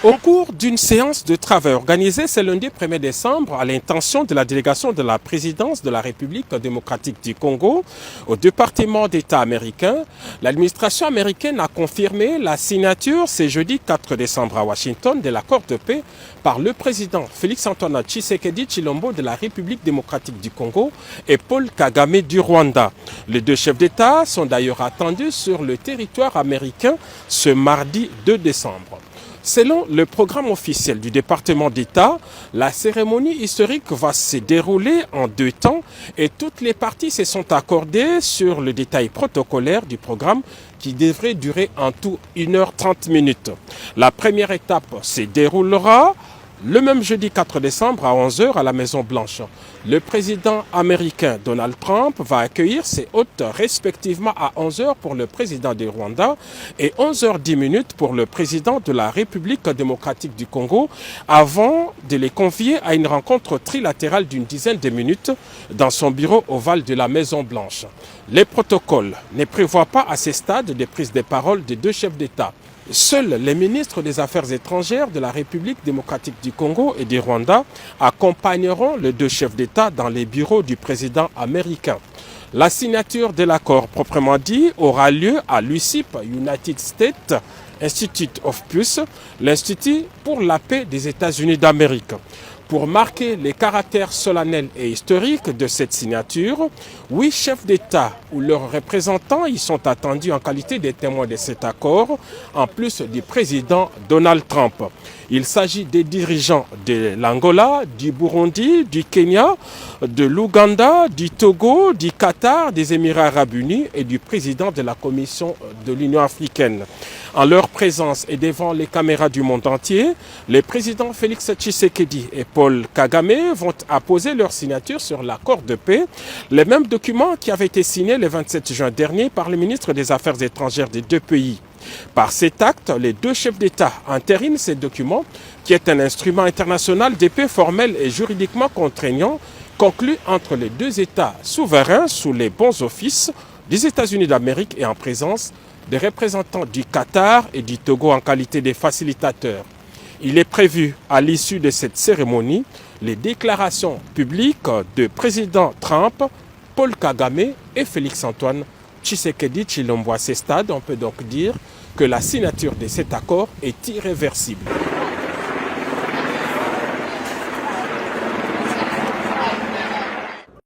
Au cours d'une séance de travail organisée ce lundi 1er décembre à l'intention de la délégation de la présidence de la République démocratique du Congo au département d'État américain, l'administration américaine a confirmé la signature ce jeudi 4 décembre à Washington de l'accord de paix par le président Félix-Antoine Tshisekedi Tshilombo de la République démocratique du Congo et Paul Kagame du Rwanda. Les deux chefs d'État sont d'ailleurs attendus sur le territoire américain ce mardi 2 décembre. Selon le programme officiel du département d'État, la cérémonie historique va se dérouler en deux temps et toutes les parties se sont accordées sur le détail protocolaire du programme qui devrait durer en tout 1h30. La première étape se déroulera le même jeudi 4 décembre à 11h à la Maison-Blanche. Le président américain Donald Trump va accueillir ses hôtes respectivement à 11h pour le président du Rwanda et 11h10 pour le président de la République démocratique du Congo avant de les convier à une rencontre trilatérale d'une dizaine de minutes dans son bureau ovale de la Maison-Blanche. Les protocoles ne prévoient pas à ce stade de prise de parole des deux chefs d'État. Seuls les ministres des Affaires étrangères de la République démocratique du Congo et du Rwanda accompagneront les deux chefs d'État dans les bureaux du président américain. La signature de l'accord proprement dit aura lieu à l'USIP, United States Institute of Peace, l'Institut pour la paix des États-Unis d'Amérique. Pour marquer les caractères solennels et historiques de cette signature, 8 chefs d'État ou leurs représentants y sont attendus en qualité de témoins de cet accord, en plus du président Donald Trump. Il s'agit des dirigeants de l'Angola, du Burundi, du Kenya, de l'Ouganda, du Togo, du Qatar, des Émirats arabes unis et du président de la Commission de l'Union africaine. En leur présence et devant les caméras du monde entier, les présidents Félix Tshisekedi et Paul Kagame vont apposer leur signature sur l'accord de paix, le même document qui avait été signé le 27 juin dernier par le ministre des Affaires étrangères des deux pays. Par cet acte, les deux chefs d'État entérinent ce document, qui est un instrument international de paix formel et juridiquement contraignant, conclu entre les deux États souverains sous les bons offices des États-Unis d'Amérique et en présence des représentants du Qatar et du Togo en qualité de facilitateurs. Il est prévu, à l'issue de cette cérémonie, les déclarations publiques de président Trump, Paul Kagame et Félix-Antoine Tshisekedi Tshilombo. À ce stade, on peut donc dire que la signature de cet accord est irréversible.